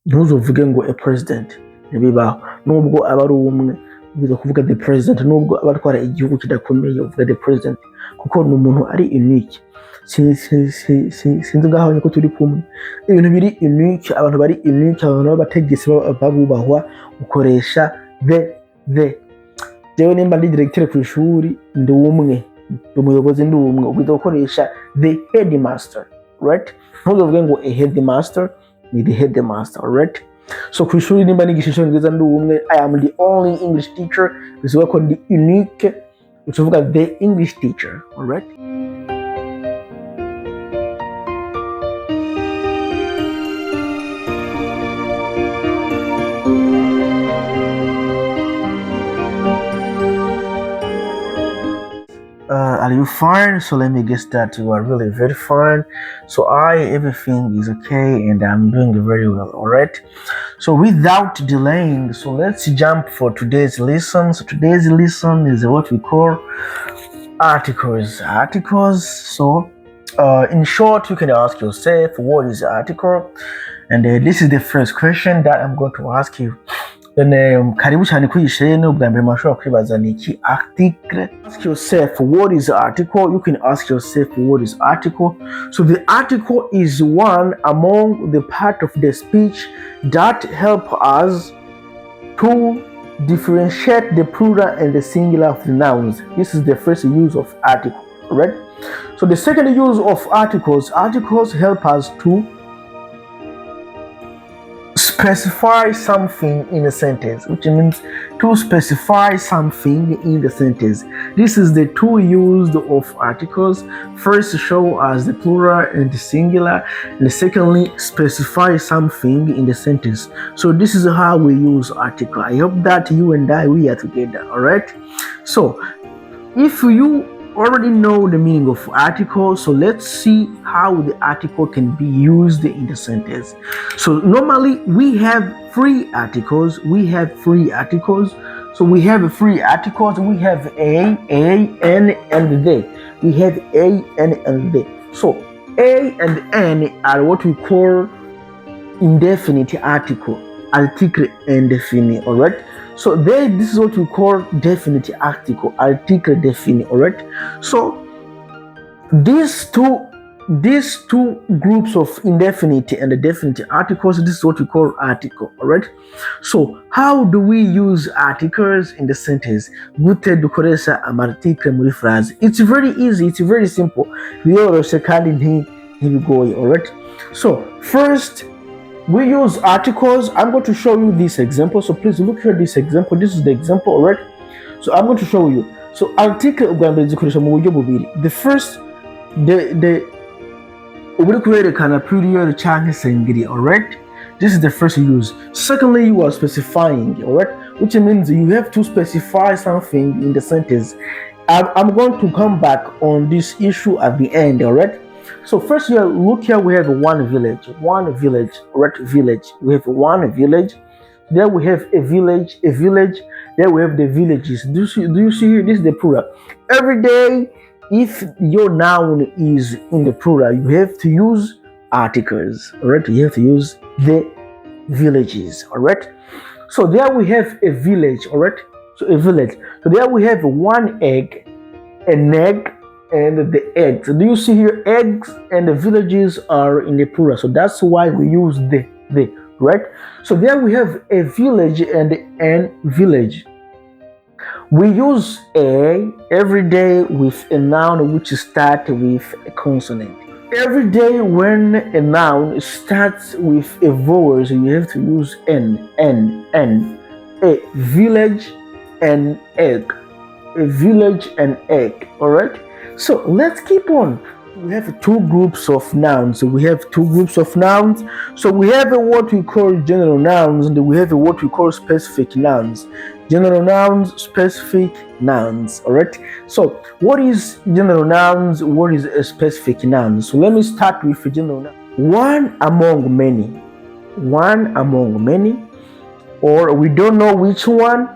ntuzovuge ngo a president ntibibaho, nubwo aba ari umwe ubiza kuvuga the president, nubwo aba atwara igihugu kidakomeye uvuga the president, kuko ni umuntu ari unique. Sinzi ngaho ko turi kumwe, ibintu biri unique, abantu bari unique, abantu b'abategetsi babubahwa ukoresha the. Jewe nimba ndi directeur ku ishuri ndi umwe, umuyobozi ndi umwe, ubiza gukoresha the headmaster, right? Ntuzovuge ngo a headmaster, ni the headmaster, right? So ku ishuri nimba nigisha icyongereza ndi umwe, I am the only English teacher, bivuga ko ndi unique, ucuvuga the English teacher, alright? Are you fine? So let me guess that you are really very fine. So everything is okay and I'm doing very well, alright? So without delaying, so let's jump for today's lesson. So today's lesson is what we call articles. So in short, you can ask yourself, what is article? And this is the first question that I'm going to ask you. Then karibu cyane kuyishene ubwa mbere mashobora kwibaza niki article. Ask yourself what is article. You can ask yourself what is article. So the article is one among the part of the speech that help us to differentiate the plural and the singular of the nouns. This is the first use of article, right? So the second use of articles help us to specify something in a sentence, which means to specify something in the sentence. This is the two used of articles. First, show us the plural and the singular, and secondly, specify something in the sentence. So this is how we use article. I hope that you and we are together, all right? So if you already know the meaning of article, so let's see how the article can be used in the sentence. So normally we have three articles. So we have three articles. We have a, n, and they. We have a, n, and they. So a and n are what we call indefinite article indefinite, all right? So this is what we call definite article definite, all right? So these two groups of indefinite and definite articles, this is what we call article, all right? So how do we use articles in the sentence? Gute dukoresha amarticle muri phrase. It's very easy, it's very simple. Biyoroshe kandi ntibigoye, all right? So first, we use articles. I'm going to show you this example. So please look here, this example. This is the example, alright? So I'm going to show you. So article ugambere zikoresha mu buryo bubiri. The first, uri kwerekana plural canke singular, alright? This is the first use. Secondly, you are specifying, alright? Which means you have to specify something in the sentence. I'm going to come back on this issue at the end, alright? So first, look here, we have one village, right? Village. We have one village. There we have a village. There we have the villages. Do you see here? This is the plural. Every day, if your noun is in the plural, you have to use articles, all right? You have to use the villages, all right? So there we have a village, all right? So a village. So there we have one egg, an egg, and the eggs. Do you see here? Eggs and the villages are in the plural. So that's why we use the, right? So there we have a village and an village. We use a every day with a noun which starts with a consonant. Every day when a noun starts with a vowel, so you have to use n. A village and egg. A village and egg, all right? So let's keep on. We have two groups of nouns. So we have what we call general nouns, and we have what we call specific nouns. General nouns, specific nouns, all right? So what is general nouns? What is a specific noun? So let me start with general noun. One among many, or we don't know which one,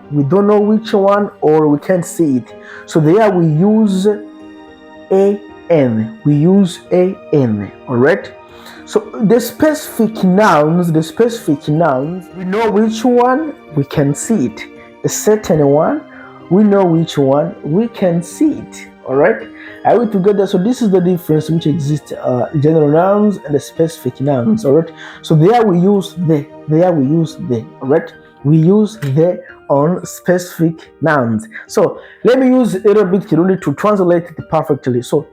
or we can't see it. So there we use an, all right? So the specific nouns, we know which one, we can see it. A certain one, we know which one, we can see it. All right, are we together? So this is the difference which exists, general nouns and the specific nouns. All right, so there we use the, all right, we use the on specific nouns. So let me use a little bit Kirundi to translate it perfectly. So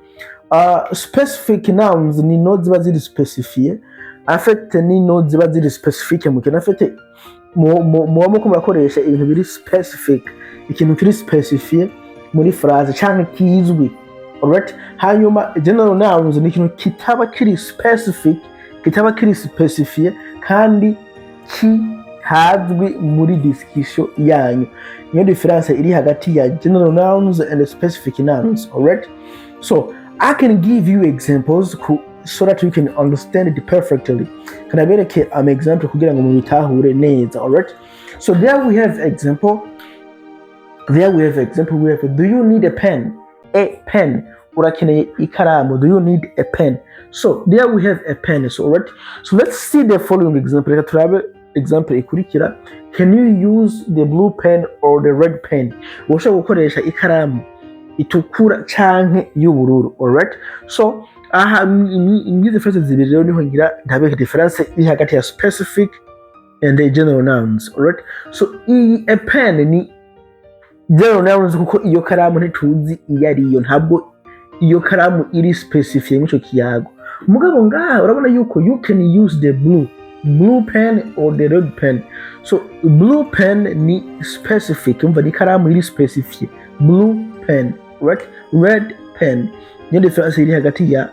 specific nouns ni no ziba ziri specifiye, affect ni no ziba ziri specifique mukina affect muba muko murakoresha ibintu biri specific, ikintu kiri specifiye muri phrase cyangwa kizwi. Alright, hanyuma general nouns ni ikintu kitaba kiri specific, kitaba kiri specifiye kandi hazwi muri discussion yanyu. Niyo difference iri hagati ya general nouns and specific nouns. Alright, so I can give you examples so that you can understand it perfectly. Can I make an example kugira ngo mubitahure neza? Alright, so there we have example. We have, do you need a pen? A pen. Urakeneye ikaramu. Do you need a pen? So there we have a pen. So alright, so let's see the following example. Reka turabe example ikurikira. Can you use the blue pen or the red pen? Woshobora gukoresha ikaramu itukura canke y'ubururu. Alright, so aha ingize phrase zibiri rero niho ngira ndabeka difference iri hagati ya specific and the general nouns. Alright, so a pen ni general nouns kuko iyo karamu ntituzi iyo ariyo, ntabwo iyo karamu iri specific muco kiyago. Mugabo ngaha urabona yuko you can use the blue pen or the red pen. So blue pen ni specific, umva ni karamu iri specific, blue pen. Right? Red pen. The difference iri hagati ya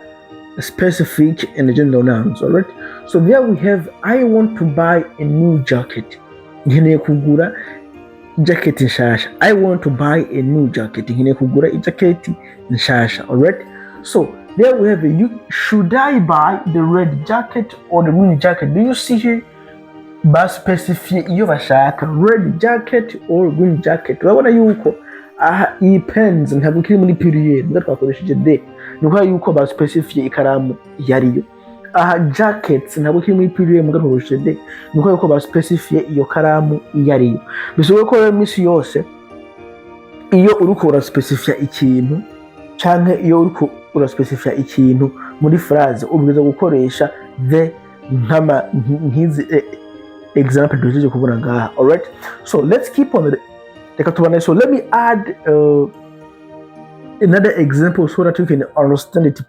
specific and general nouns. Alright, so there we have, I want to buy a new jacket. Nkeneye kugura jacket nshasha. I want to buy a new jacket. Nkeneye kugura jacket nshasha. Alright, so there we have, should I buy the red jacket or the green jacket? Do you see here? Ba specific iyo bashaka, red jacket or green jacket. Urabona yuko aha iyi pens ntabwo kiri muri period, ngo twakoresheje de, nuko yuko ba specific ikaramu yariyo. Aha jackets ntabwo kiri muri period, ngo twakoresheje de, nuko yuko ba specific iyo karamu yariyo. Bisobaye ko misi yose iyo uriko ura specify ikintu canke iyo uriko ura specify ikintu muri phrase ubwiza gukoresha the nk'izi example duhejeje kubona ngaha. Alright, so let's keep on so let me add another example so that you can understand it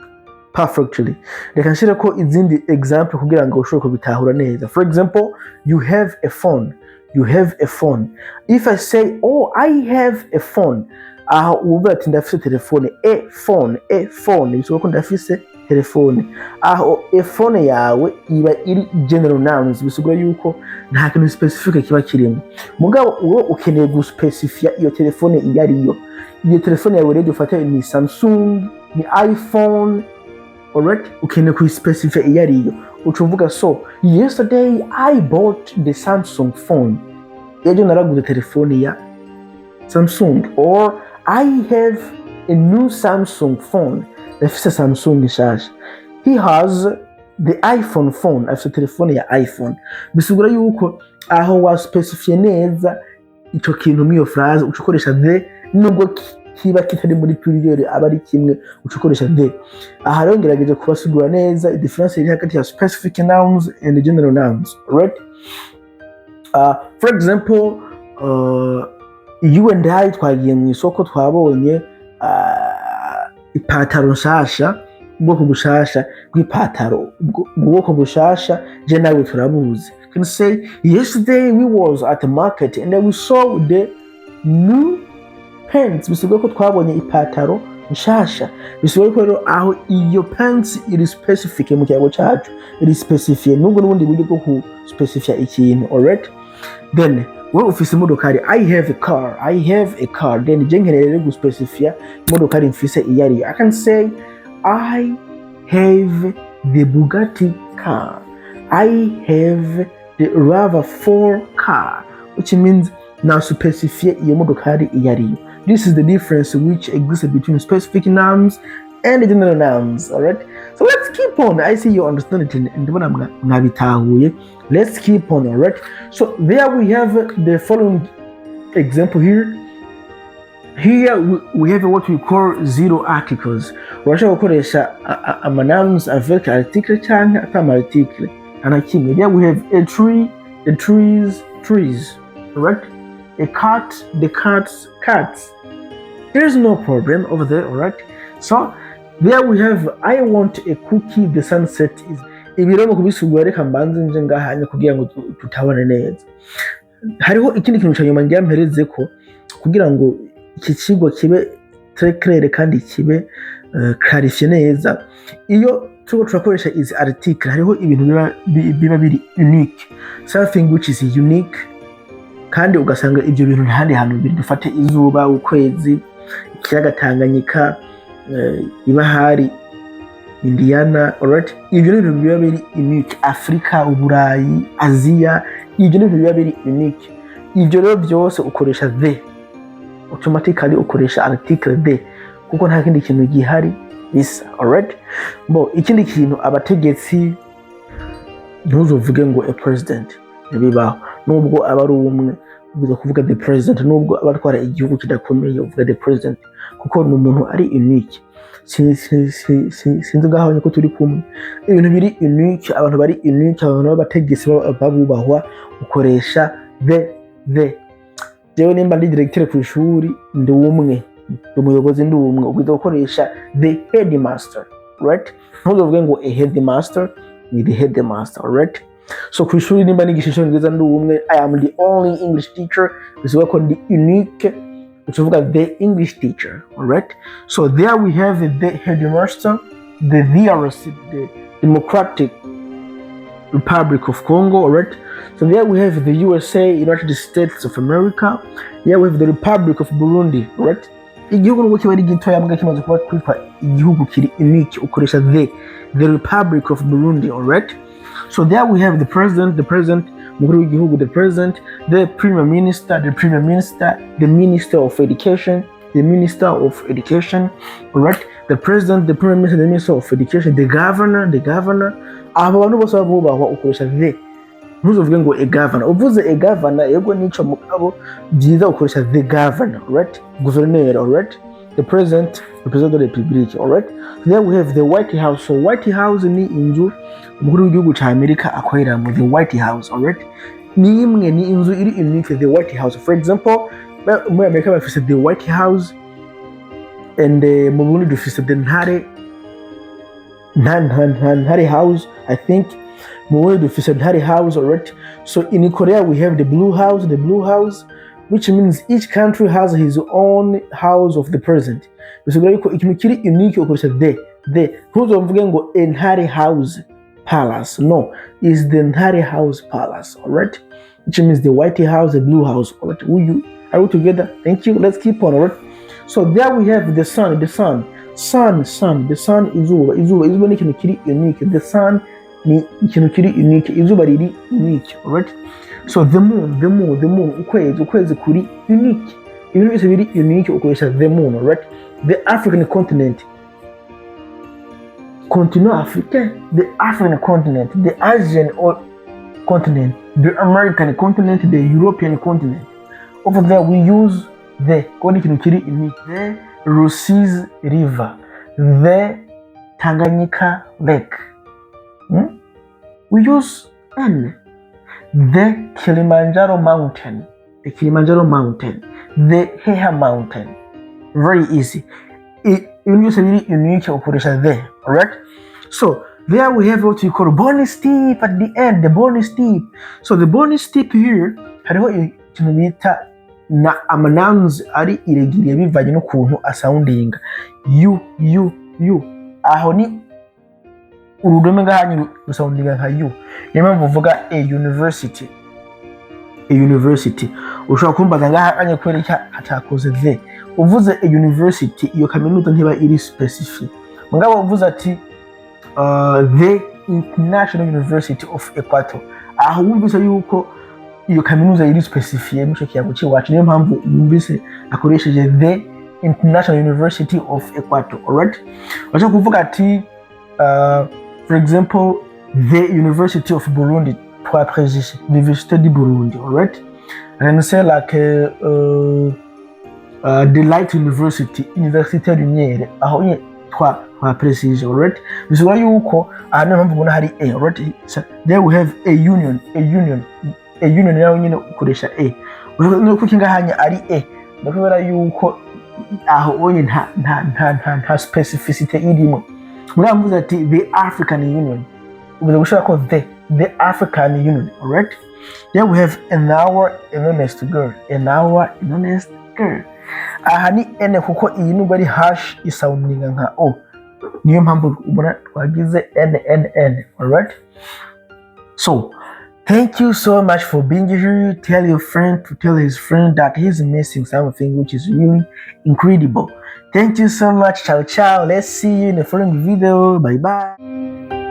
perfectly. Reka nshira ko izindi example kugira ngo ushobore kubitahura neza. For example, you have a phone. If I say, oh, I have a phone, uvuga ati ndafise telefone. A phone bisobanura ko ndafise telefone. Aho a phone yawe iba iri general nouns, bisobanura yuko nta kintu specific kiba kirimo. Mugabo uwo ukeneye guspecify iyo telefone iyariyo. Iyo telefone yawe rero ufata ni Samsung, ni iPhone. Alright, ukeneye kuspecify iyariyo. Ucuvuga, so yesterday I bought the Samsung phone. Ejo naraguze telefone ya Samsung. Or I have a new Samsung phone. Afise Samsung nshasha. He has the iPhone phone. Afise telefone ya iPhone. Bisigura yuko aho wa specify neza ico kintu miyo phrase ucokoresha the, nubwo kiba kitari muri period aba ari kimwe ucokoresha the. Aha rero ngerageje kubasigura neza difference iri hagati ya specific nouns and general nouns. Right? For example, you and I twagiye mu isoko twabonye ipataro nshasha, ubwoko bushasha bw'ipataro, ubwoko bushasha je nawe turabuzi. Can say, yesterday we was at the market and then we saw the new pants. Bisigura ko twabonye ipataro nshasha. Bisigura ko rero aho iyo pants iri specific mu kiyago cyacu, iri specific nubwo n'ubundi buryo bwo ku specify ikintu. Alright, then we ufise imodokari. I have a car. Then je nkeneye gu specify imodokari mfise iyari. I can say I have the Bugatti car. I have the RAV4 car, which means now specify iyo modokari iyari. This is the difference which exists between specific nouns and general nouns. Alright, so let's keep keep on. I see you understand it in let's keep on. All right, so there we have the following example here. Here we have what we call zero articles. Urashobora gukoresha amanouns avec article cyangwa atama article anakimwe. There we have a tree, the trees, right? A cat, the cats. There is no problem over there, all right? So there we have I want a cookie, the sunset is. Ibiramo kubisugura reka mbanze nje ngahanya kugira ngo tutabone neza. Hariho ikindi kintu cyanyuma ngiye mpereze ko kugira ngo iki kigo kibe très clair kandi kibe clarifié neza. Iyo turakoresha is article hariho ibintu biba biri unique, something which is unique, kandi ugasanga ibyo bintu ntahandi hantu biri. Dufate izuba, ukwezi, ikiyaga Tanganyika, ibahari Indiana, alright. Ibyo bintu biba biri unique. Afrika, Uburayi, Aziya, ibyo bintu biba biri unique. Ibyo rero byose ukoresha the, automatically ukoresha article the, kuko nta kindi kintu gihari bisa, alright. Ikindi kintu abategetsi ntuzovuge ngo a president, bibaho nubwo aba ari umwe ubuza kuvuga the president, nubwo abatwara igihugu kidakomeye uvuga the president, kuko ni umuntu ari unique. Sinzi ngaho ko turi kumwe. Ibintu biri unique, abantu bari unique, abantu b'abategetsi babubahwa ukoresha the. Jewe nimba ndi directeur ku ishuri ndi umwe, umuyobozi ndi umwe, ugiye gukoresha the headmaster, right? Ntuzovuge ngo a headmaster, ni the headmaster, right? So ku ishuri nimba nigishisho ngiza ndi umwe, I am the only English teacher, bivuga ko ndi unique, uvuga the English teacher, alright? So there we have the headmaster, the DRC, the Democratic Republic of Congo, alright? So there we have the USA, United States of America. Here we have the Republic of Burundi, alright? Igihugu nuko kiba ari gitoya mbwa kimaze kuba kwitwa igihugu kiri unique ukoresha the Republic of Burundi, alright? So there we have the president, mukuru w'igihugu, the president, the prime minister, the minister of education, alright? The president, the prime minister, the minister of education, the governor. Abo bantu bose babubahwa ukoresha the. Ntuzovuge ngo a governor. Uvuze a governor yego nico mugabo byiza ukoresha the governor, alright? Gouverneur, alright? The president of the republic, alright? So there we have the White House. So White House ni inzu umukuru w'igihugu cya Amerika akorera mu the White House, alright? Ni imwe ni inzu iri unique, the White House. For example, muri Amerika bafise the White House, and mu Burundi dufise the Ntare House, I think. Mu Burundi dufise Ntare House, alright? So in Korea we have the Blue House, which means each country has his own house of the president. Bisigura yuko ikintu kiri unique ukoresha the. Ntuzovuge ngo Ntare House Palace. No, it's the Ntare House Palace, alright? Which means the White House, the Blue House, alright? Are we together? Thank you. Let's keep on, alright? So there we have the sun, izuba ni ikintu kiri unique. The sun ni ikintu kiri unique, izuba riri unique, alright? So the moon, ukwezi kuri unique. Ibintu byose biri unique ukoresha the moon, alright? The African continent, continent africain, the African continent, the Asian continent, the American continent, the European continent. Over there we use the Rusizi River, the Tanganyika Lake. We use N, the Kilimanjaro Mountain, the Heha Mountain. Very easy. Even use a really unique operation there, alright? So there we have what we call bonus tip at the end, the bonus tip. So the bonus tip here, hariho ikintu bita na amanouns ari irregular bivanye n'ukuntu asounding. You. Aho ni urudome ngahanyu rusoundinga nka you. Niyo mpamvu uvuga a university. Ushobora kumbaza ngahanyu kwereka hatakoze the. Uvuze a university, iyo kaminuza ntiba iri specific. Mugabo uvuze ati the International University of Equator, aho wumvise yuko iyo kaminuza iri specific muco kiyago cyacu. Niyo mpamvu wumvise akoresheje the International University of Equator, alright? Wacha kuvuga ati For example, the University of Burundi, Université du Burundi, alright? And then say like the Light University, Université du Niere, aho nye twa precision, alright? Bisura yuko ahana mpamvu ubona hari a, alright? So there we have a union nayo nyine ukoresha a. No kukinga hanya ari a. Ndakubera yuko aho onye nta specificity irimo. Muramuza ati the African Union. Ubuze gushaka ko the African Union, alright? Then we have an honest girl. Honest girl. Aha ni ene kuko iyi nubwo ari hash isoundinga nka o. Niyo mpamvu ubona twagize n, alright? So, thank you so much for being here. Tell your friend to tell his friend that he's missing something which is really incredible. Thank you so much. Ciao, ciao. Let's see you in the following video. Bye bye.